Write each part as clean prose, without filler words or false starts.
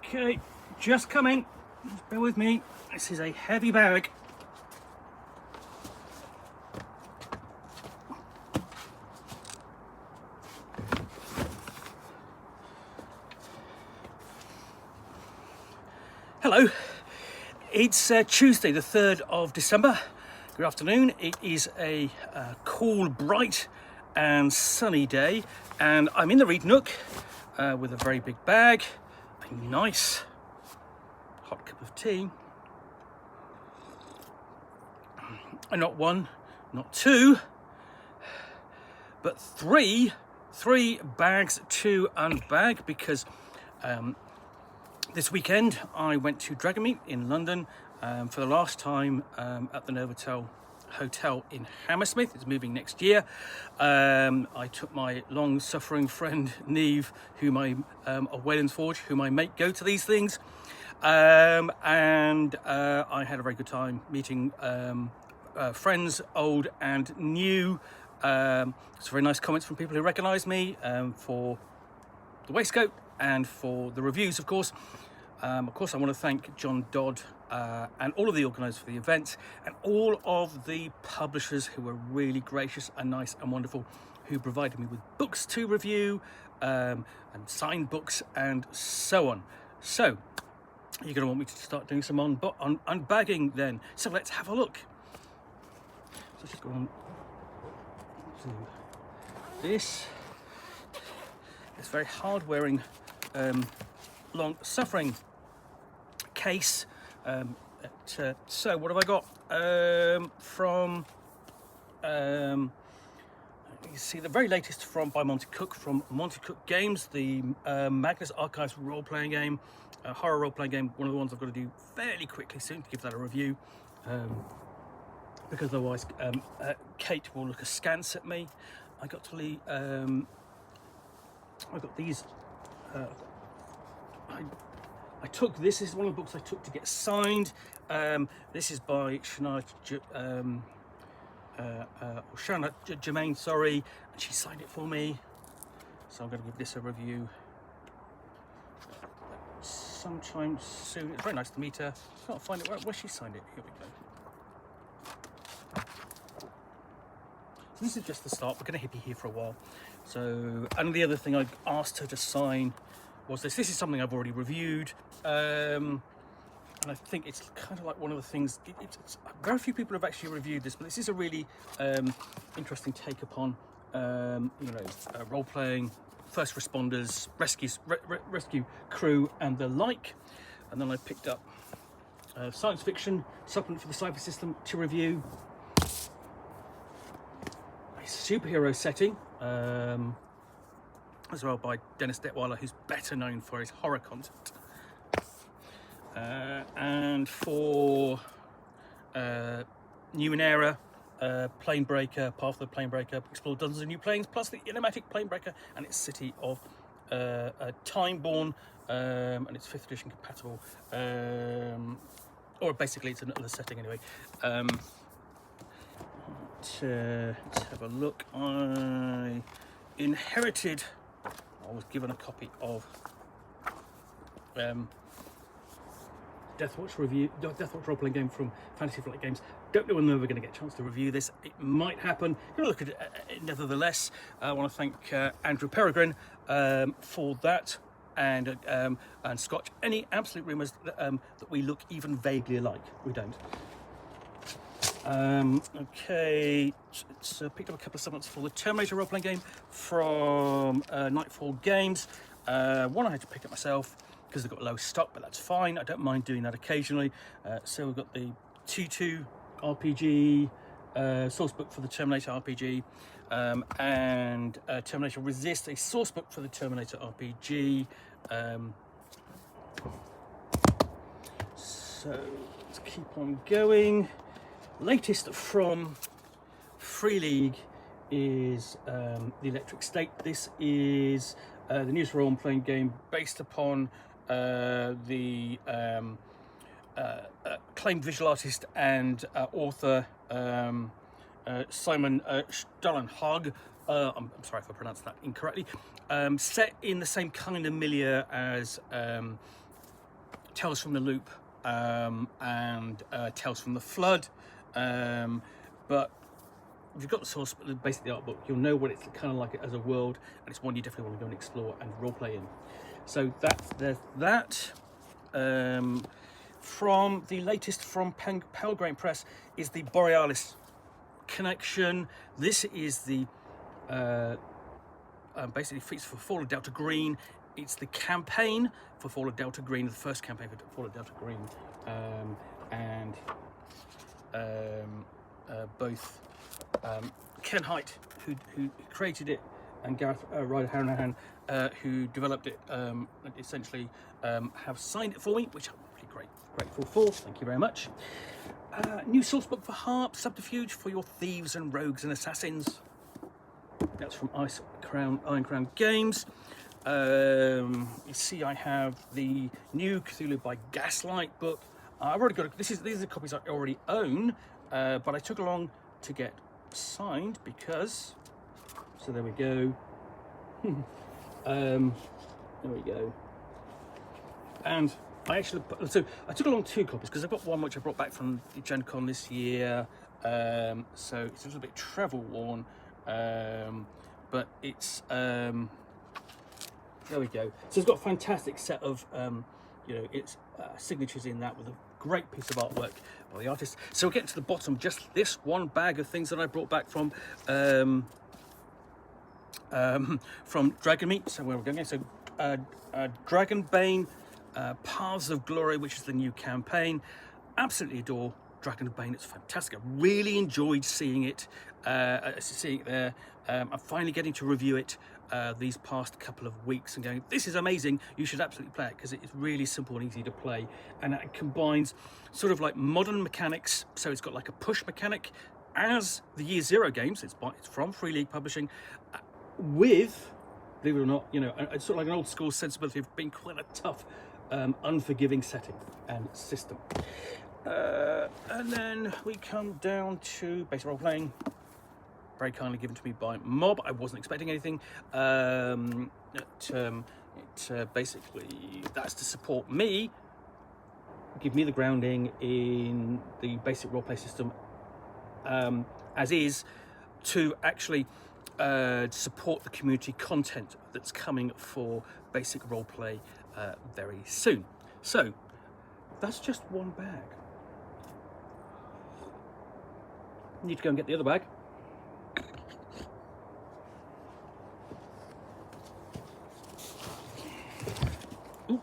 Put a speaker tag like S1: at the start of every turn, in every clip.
S1: Okay, just coming. Just bear with me. This is a heavy bag. Hello, it's Tuesday the 3rd of December. Good afternoon. It is a cool, bright and sunny day, and I'm in the Read Nook with a very big bag, a nice hot cup of tea, and not one, not two, but three bags to unbag, because this weekend I went to DragonMeet in London for the last time at the Novotel Hotel in Hammersmith. It's moving next year. I took my long-suffering friend Neve, whom I of Wayland's Forge, whom I make go to these things, and I had a very good time meeting friends, old and new. Some very nice comments from people who recognised me for the waistcoat and for the reviews, of course. I want to thank John Dodd and all of the organisers for the event, and all of the publishers who were really gracious and nice and wonderful, who provided me with books to review and signed books and so on. So you're going to want me to start doing some unbagging then. So let's have a look. So let's just go on to this. It's very hard-wearing, long-suffering case. So what have I got from? You see the very latest by Monty Cook, from Monty Cook Games, the Magnus Archives role-playing game, horror role-playing game. One of the ones I've got to do fairly quickly soon to give that a review, because otherwise Kate will look askance at me. I got these. I took this. This is one of the books I took to get signed. This is by Shana Germain, sorry, and she signed it for me. So I'm going to give this a review sometime soon. It's very nice to meet her. I can't find it where she signed it. Here we go. So this is just the start. We're going to be here for a while. So, and the other thing I asked her to sign was this. This is something I've already reviewed, and I think it's kind of like one of the things. It's very few people have actually reviewed this, but this is a really interesting take upon, role playing, first responders, rescue crew, and the like. And then I picked up science fiction supplement for the Cyber System to review. A superhero setting. As well, by Dennis Detweiler, who's better known for his horror content. And for New Era, Planebreaker, Path of the Planebreaker, explore dozens of new planes, plus the Innomatic Planebreaker and its city of Timeborn, and it's 5th edition compatible, or basically it's another setting anyway. Let's have a look. I was given a copy of Deathwatch role-playing game from Fantasy Flight Games. Don't know when we're going to get a chance to review this. It might happen. Going to look at it nevertheless. I want to thank Andrew Peregrine for that, and Scotch. Any absolute rumours that we look even vaguely alike? We don't. Okay, it's picked up a couple of supplements for the Terminator role-playing game from Nightfall Games. One I had to pick up myself because they've got low stock, but that's fine. I don't mind doing that occasionally. So we've got the T2 RPG source book for the Terminator RPG, and Terminator Resist, a source book for the Terminator RPG. So let's keep on going. Latest from Free League is the Electric State. This is the newest role-playing game based upon the acclaimed visual artist and author Simon Stollenhag. I'm sorry if I pronounced that incorrectly. Set in the same kind of milieu as Tales from the Loop and Tales from the Flood, but if you've got the source, basically the art book, you'll know what it's kind of like as a world, and it's one you definitely want to go and explore and roleplay in. So there's that. From the latest from Pelgrane Press is the Borealis Connection. This is the basically features for Fall of Delta Green. It's the campaign for Fall of Delta Green, the first campaign for Fall of Delta Green, and both Ken Hite, who created it, and Gareth Ryder Haranahan, who developed it, essentially have signed it for me, which I'm really grateful for. Thank you very much. New source book for Harp, Subterfuge for your thieves and rogues and assassins. That's from Iron Crown Games. You see, I have the new Cthulhu by Gaslight book. I've already got these are the copies I already own, but I took along to get signed because. So there we go. There we go. And I took along 2 copies because I've got one which I brought back from the Gen Con this year. So it's a little bit travel worn, but it's there we go. So it's got a fantastic set of its signatures in that, with a great piece of artwork by the artist. So we'll get to the bottom. Just this one bag of things that I brought back from DragonMeet. So where we're going. So Dragonbane, Paths of Glory, which is the new campaign. Absolutely adore Dragonbane. It's fantastic. I really enjoyed seeing it there. I'm finally getting to review it these past couple of weeks and going, this is amazing, you should absolutely play it, because it is really simple and easy to play, and it combines sort of like modern mechanics. So it's got like a push mechanic as the Year Zero games. It's from Free League Publishing, with, believe it or not, it's sort of like an old school sensibility of being quite a tough, unforgiving setting and system. And then we come down to basic role playing, very kindly given to me by Mob. I wasn't expecting anything. Basically, that's to support me, give me the grounding in the basic roleplay system, as is, to actually support the community content that's coming for basic roleplay very soon. So that's just one bag. Need to go and get the other bag. Ooh,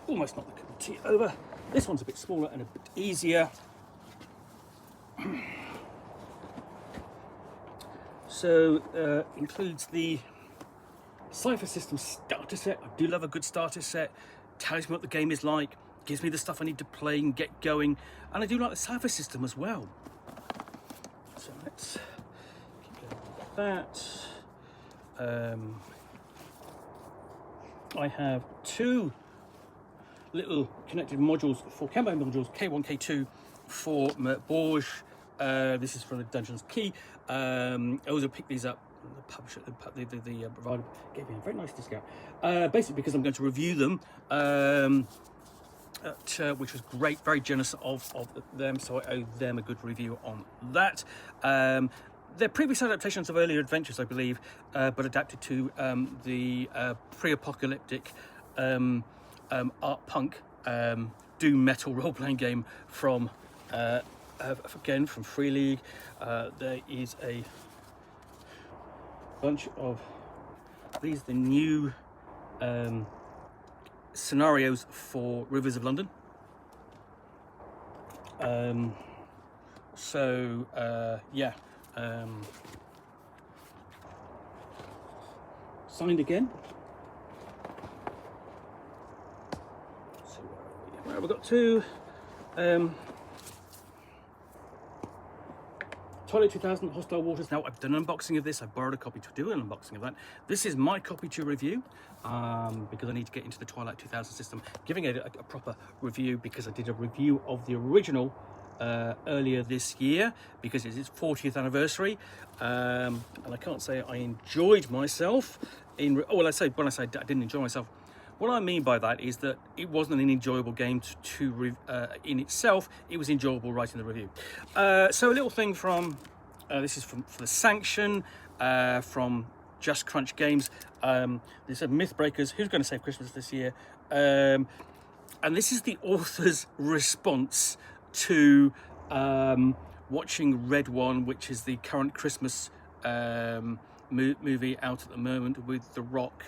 S1: almost knocked the cup of tea over. This one's a bit smaller and a bit easier. So includes the Cypher System starter set. I do love a good starter set. Tells me what the game is like, gives me the stuff I need to play and get going, and I do like the Cypher System as well. So let's keep going with that. I have 2 little connected modules for campaign modules, K1, K2 for Mert Borge. This is from the Dungeons Key. I also picked these up. The publisher, the provider gave me a very nice discount. Basically because I'm going to review them, which was great, very generous of them. So I owe them a good review on that. They're previous adaptations of earlier adventures, I believe, but adapted to the pre-apocalyptic art punk doom metal role-playing game from again from Free League. There is a bunch of these, the new scenarios for Rivers of London. Yeah. Signed again. So where have we got to? Twilight 2000 Hostile Waters. Now, I've done an unboxing of this. I borrowed a copy to do an unboxing of that. This is my copy to review, because I need to get into the Twilight 2000 system, giving it a proper review, because I did a review of the original earlier this year, because it's its 40th anniversary, and I can't say I enjoyed myself when I say I didn't enjoy myself, What I mean by that is that it wasn't an enjoyable game in itself. It was enjoyable writing the review. So a little thing from, this is for the Sanction, from Just Crunch Games. They said Mythbreakers, who's going to save Christmas this year? And this is the author's response to watching Red One, which is the current Christmas movie out at the moment with The Rock,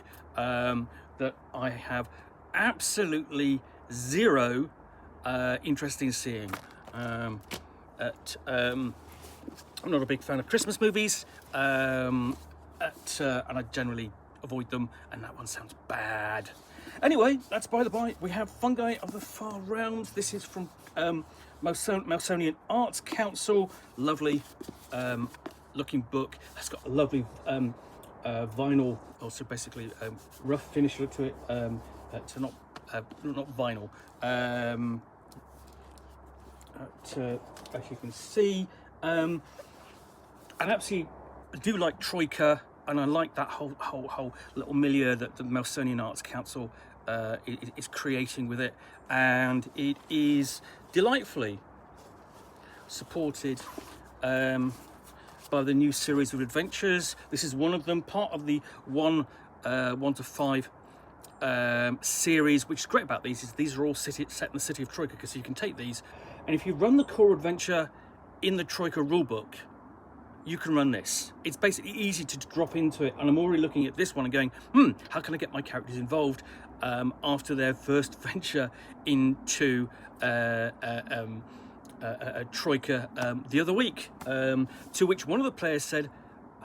S1: that I have absolutely zero interest in seeing. I'm not a big fan of Christmas movies, and I generally avoid them, and that one sounds bad. Anyway, that's by the by. We have Fungi of the Far Realms. This is from Melsonian Arts Council. Lovely looking book. It's got a lovely vinyl, also basically rough finish look to it. So not vinyl. As you can see, and absolutely I do like Troika, and I like that whole little milieu that the Melsonian Arts Council is creating with it, and it is delightfully supported by the new series of adventures. This is one of them, part of the 1 to 5 series. Which is great about these is these are all set in the city of Troika, because you can take these, and if you run the core adventure in the Troika rulebook, you can run this. It's basically easy to drop into it, and I'm already looking at this one and going, how can I get my characters involved after their first venture into Troika the other week, to which one of the players said,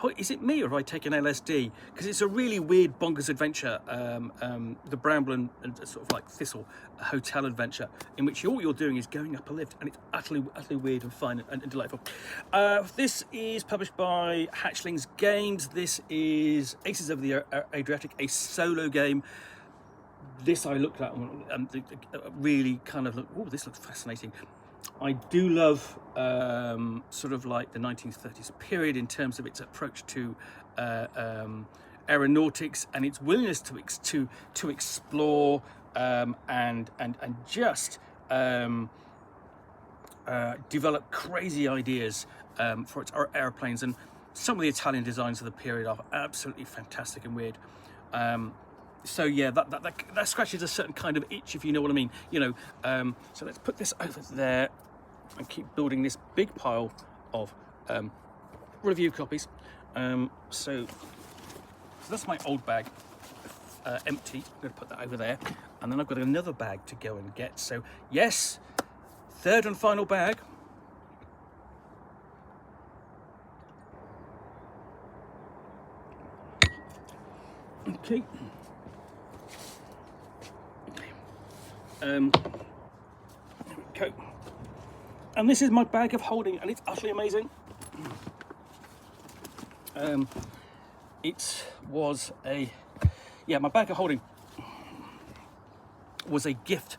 S1: oh, is it me or have I taken LSD? Because it's a really weird bonkers adventure, the Bramble and sort of like Thistle hotel adventure, in which all you're doing is going up a lift, and it's utterly weird and fun and delightful. This is published by Hatchlings Games. This is Aces of the Adriatic, a solo game. This I looked at and really kind of looked, oh, this looks fascinating. I do love sort of like the 1930s period in terms of its approach to aeronautics and its willingness to explore and just develop crazy ideas for its airplanes. And some of the Italian designs of the period are absolutely fantastic and weird. So yeah, that scratches a certain kind of itch, if you know what I mean. You know, so let's put this over there and keep building this big pile of review copies. So that's my old bag, empty. I'm going to put that over there, and then I've got another bag to go and get. So yes, third and final bag. Okay. There we go. And this is my bag of holding, and it's utterly amazing. It was my bag of holding was a gift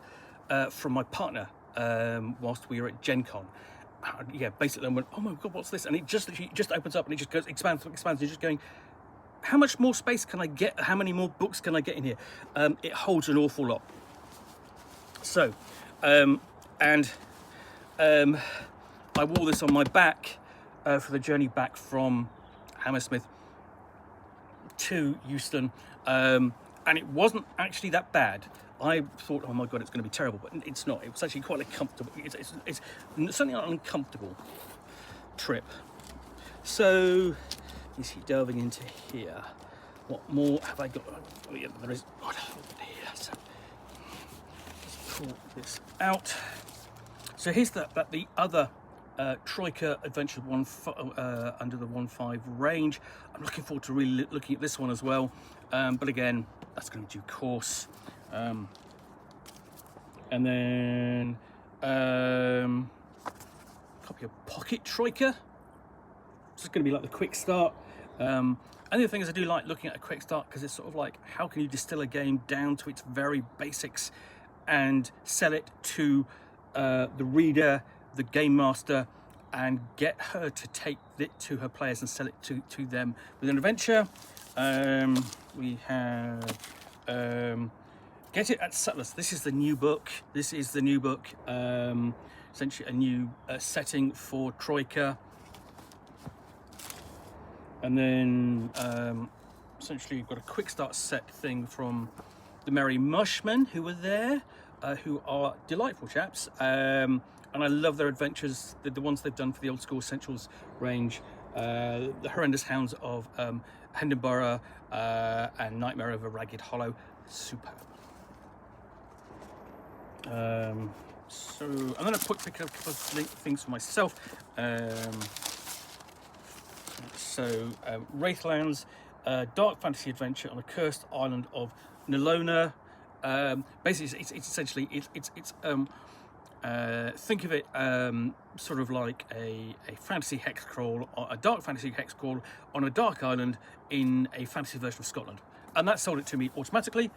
S1: from my partner whilst we were at Gen Con. Basically I went, oh my God, what's this? And it just opens up and it just goes, expands. You're just going, how much more space can I get? How many more books can I get in here? It holds an awful lot. So, I wore this on my back for the journey back from Hammersmith to Euston, and it wasn't actually that bad. I thought, oh my God, it's going to be terrible, but it's not. It was actually quite comfortable. It's certainly not an uncomfortable trip. So, you see, delving into here, what more have I got? Oh yeah, there is quite a lot here. So let's pull this out. So here's the other Troika Adventure under the 1.5 range. I'm looking forward to really looking at this one as well. But again, that's going to be due course. And then copy of Pocket Troika. This is going to be like the quick start. And the other thing is I do like looking at a quick start because it's sort of like, how can you distill a game down to its very basics and sell it to the reader, the game master, and get her to take it to her players and sell it to them with an adventure. We have Get it at Sutlers. This is the new book. This is the new book. Essentially a new setting for Troika. And then essentially you've got a quick start set thing from the Merry Mushmen who were there, who are delightful chaps. And I love their adventures, the ones they've done for the Old School Essentials range. The Horrendous Hounds of Hendonborough and Nightmare Over Ragged Hollow. Superb. So I'm going to pick up a couple of things for myself. Wraithlands, dark fantasy adventure on a cursed island of Nilona. Basically, it's essentially think of it sort of like a fantasy hex crawl, a dark fantasy hex crawl on a dark island in a fantasy version of Scotland, and that sold it to me automatically.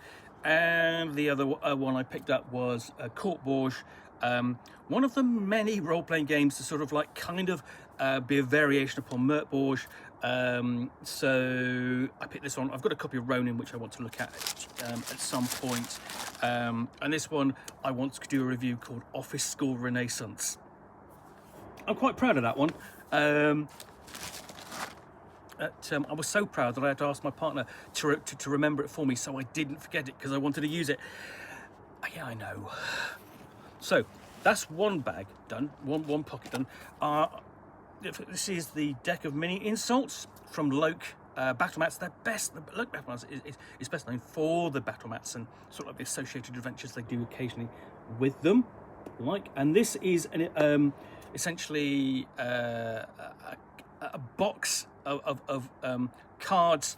S1: And the other one I picked up was Court Bourge, one of the many role-playing games to sort of like kind of be a variation upon Mert Bourge. So I picked this one. I've got a copy of Ronin which I want to look at some point, and this one I want to do a review called Office School Renaissance. I'm quite proud of that one. I was so proud that I had to ask my partner to remember it for me so I didn't forget it because I wanted to use it. Yeah, I know. So that's one bag done, one pocket done. This is the deck of mini insults from Loke battle mats. They're best. The Loke battle mats is best known for the battle mats and sort of the associated adventures they do occasionally with them. And this is essentially a box of cards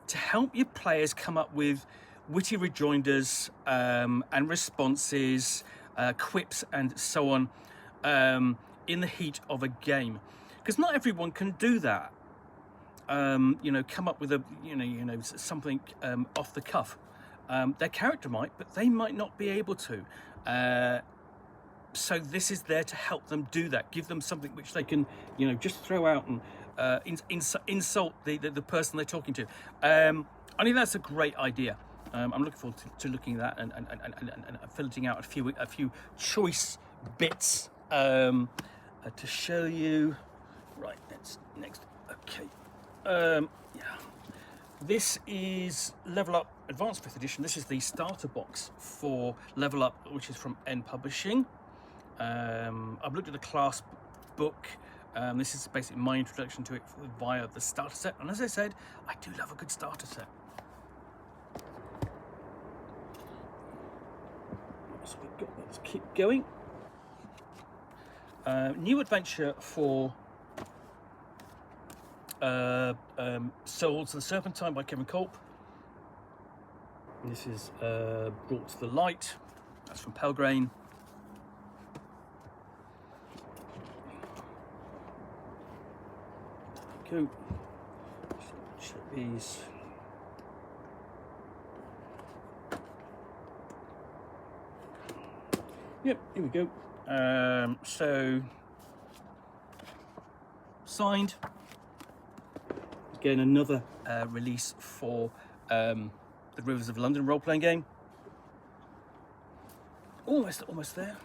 S1: to help your players come up with witty rejoinders and responses, quips and so on in the heat of a game, because not everyone can do that. Come up with something off the cuff. Their character might, but they might not be able to. So this is there to help them do that, give them something which they can just throw out and insult the person they're talking to. I think that's a great idea. I'm looking forward to looking at that and filtering out a few choice bits to show you. Right, next. Okay. This is Level Up Advanced 5th Edition. This is the starter box for Level Up, which is from N Publishing. I've looked at the class book. This is basically my introduction to it via the starter set, and as I said, I do love a good starter set. So let's keep going. New adventure for Souls of the Serpentine by Kevin Culp. This is Brought to the Light. That's from Pelgrane. Go. Check these. Yep, here we go. So signed. Again, another release for the Rivers of London role-playing game. Almost there.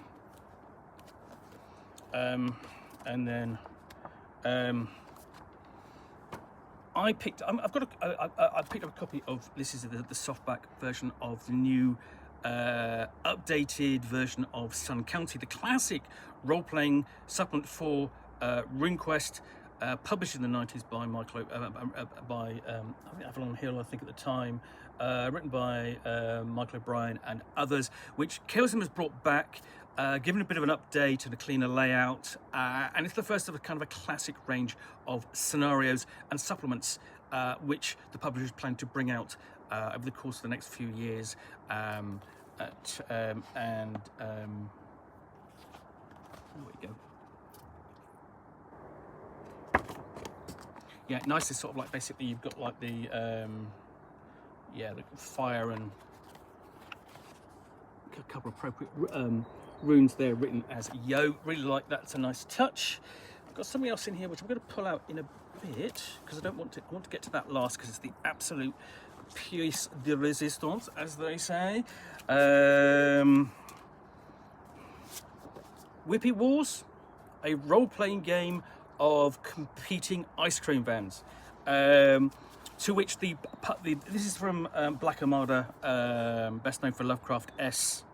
S1: And then I picked up a copy of, this is the softback version of the new updated version of Sun County, the classic role-playing supplement for RuneQuest, published in the 90s by Avalon Hill, I think at the time, written by Michael O'Brien and others, which Chaosium has brought back, given a bit of an update and a cleaner layout, and it's the first of a kind of a classic range of scenarios and supplements which the publishers plan to bring out over the course of the next few years. There we go. Yeah, nice. It's sort of like basically you've got like the the fire and a couple of appropriate runes there written as yo. Really like that. It's a nice touch. I've got something else in here which I'm going to pull out in a bit because I want to get to that last because it's the absolute pièce de résistance, as they say. Whippy Wars, a role-playing game of competing ice cream vans. To which this is from Black Armada, best known for Lovecraft S,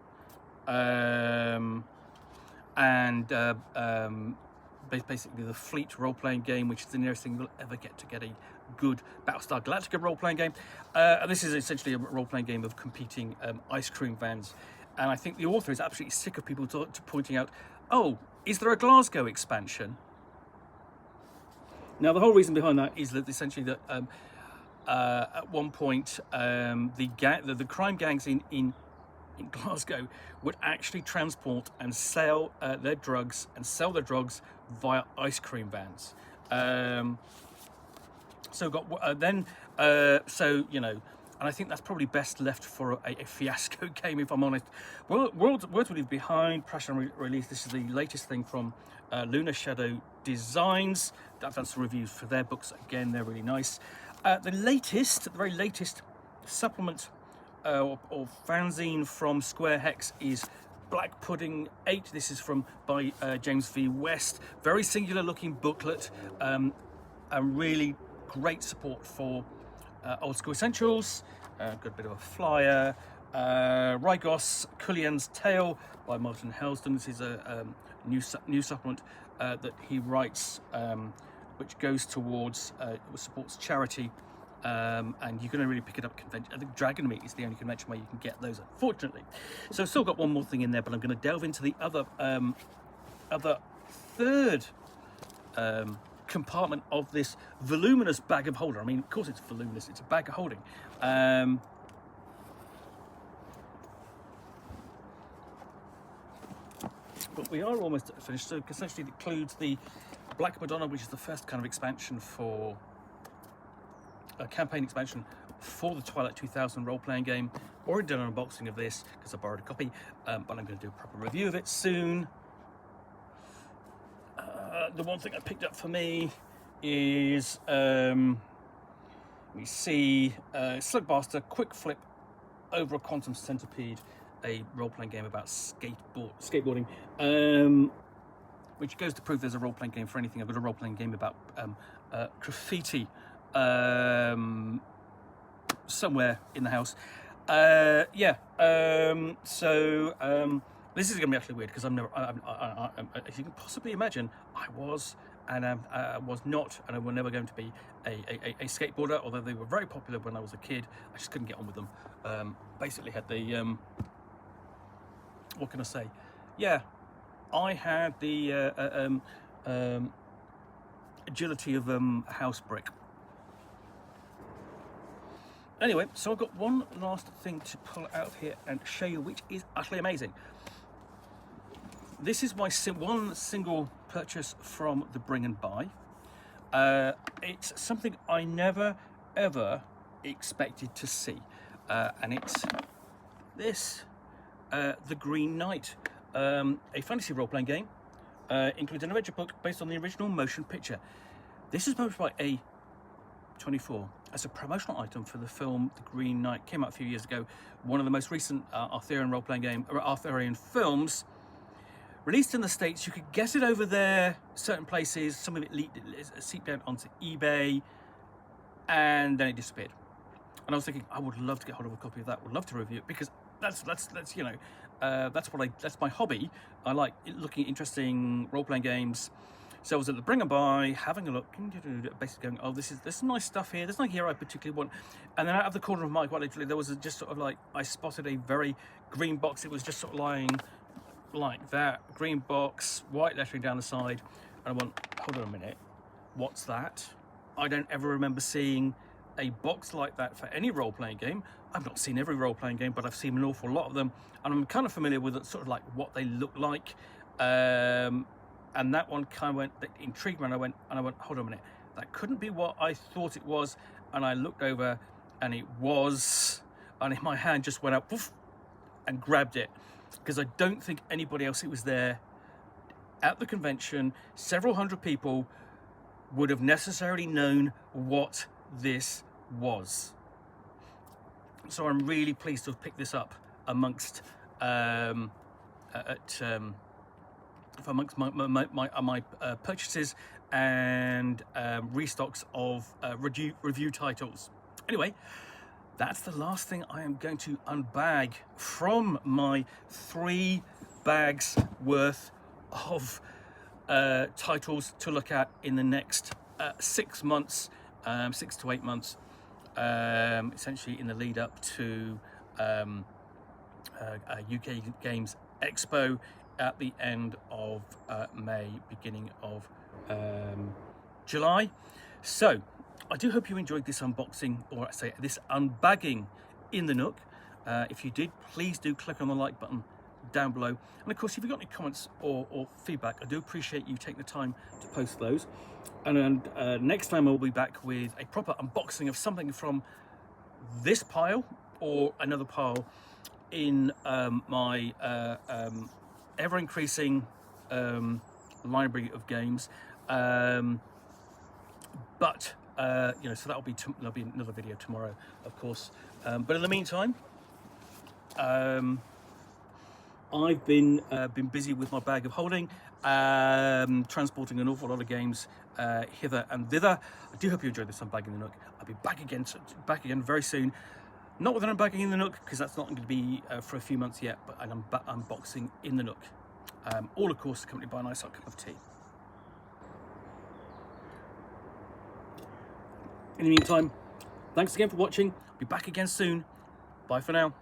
S1: basically the Fleet role-playing game, which is the nearest thing you'll ever get a good Battlestar Galactica role-playing game. And this is essentially a role-playing game of competing ice cream vans. And I think the author is absolutely sick of people pointing out, oh, is there a Glasgow expansion? Now, the whole reason behind that is that essentially that at one point the crime gangs in Glasgow would actually transport and sell their drugs via ice cream vans. And I think that's probably best left for a fiasco game, if I'm honest. Words Will Leave Behind, press and release. This is the latest thing from Lunar Shadow Designs. I've done some reviews for their books. Again, they're really nice. The very latest supplement or fanzine from Square Hex is Black Pudding 8. This is by James V. West. Very singular looking booklet, and really great support for Old School Essentials. Got a bit of a flyer. Rygos Cullian's Tale by Martin Helston. This is a new supplement that he writes, which goes towards supports charity, and you can only really pick it up convention. I think DragonMeet is the only convention where you can get those, unfortunately. So I've still got one more thing in there, but I'm going to delve into the other third compartment of this voluminous bag of holding. I mean, of course it's voluminous, it's a bag of holding. But we are almost finished. So essentially it includes the Black Madonna, which is the first kind of expansion for a campaign expansion for the Twilight 2000 role-playing game. Already done an unboxing of this because I borrowed a copy, but I'm going to do a proper review of it soon. The one thing I picked up for me is we see Slugbuster Quick Flip Over a Quantum Centipede, a role-playing game about skateboarding, which goes to prove there's a role-playing game for anything. I've got a role-playing game about graffiti somewhere in the house. This is going to be actually weird because as you can possibly imagine, I was not, and I was never going to be a skateboarder, although they were very popular when I was a kid. I just couldn't get on with them. Basically had the, what can I say? Yeah, I had the agility of a house brick. Anyway, so I've got one last thing to pull out of here and show you, which is utterly amazing. This is my one single purchase from the Bring and Buy. It's something I never, ever expected to see. And it's this, The Green Knight, a fantasy role-playing game. Includes an adventure book based on the original motion picture. This is published by A24 as a promotional item for the film The Green Knight. Came out a few years ago. One of the most recent Arthurian role-playing game, or Arthurian films. Released in the States. You could get it over there, certain places. Some of it seeped down onto eBay, and then it disappeared. And I was thinking, I would love to get hold of a copy of that. Would love to review it because that's my hobby. I like looking at interesting role-playing games. So I was at the Bring and Buy, having a look, basically going, oh, this is nice stuff here. There's no hero I particularly want. And then out of the corner of my eye, quite literally, there was just sort of like, I spotted a very green box. It was just sort of lying like that, green box, white lettering down the side. And I went, hold on a minute, what's that? I don't ever remember seeing a box like that for any role-playing game. I've not seen every role-playing game, but I've seen an awful lot of them, and I'm kind of familiar with it, sort of like what they look like. And that one kind of that intrigued me, and I went, hold on a minute, that couldn't be what I thought it was. And I looked over, and it was, and my hand just went up, poof, and grabbed it, because I don't think anybody else who was there at the convention, several hundred people, would have necessarily known what this was. So I'm really pleased to have picked this up amongst amongst my purchases and restocks of review titles. Anyway, that's the last thing I am going to unbag from my 3 bags worth of titles to look at in the next 6 months, 6 to 8 months, essentially in the lead up to UK Games Expo at the end of May, beginning of July. So I do hope you enjoyed this unboxing, or I say this unbagging in the Nook. If you did, please do click on the like button down below. And of course, if you've got any comments or feedback, I do appreciate you taking the time to post those. And next time I'll be back with a proper unboxing of something from this pile or another pile in my ever-increasing library of games. But you know, so there'll be another video tomorrow, of course. But in the meantime, I've been busy with my bag of holding, transporting an awful lot of games hither and thither. I do hope you enjoyed this unbagging the Nook. I'll be back again very soon. Not with an unbagging in the Nook, because that's not going to be for a few months yet, but an unboxing in the Nook. All, of course, accompanied by a nice hot cup of tea. In the meantime, thanks again for watching. I'll be back again soon. Bye for now.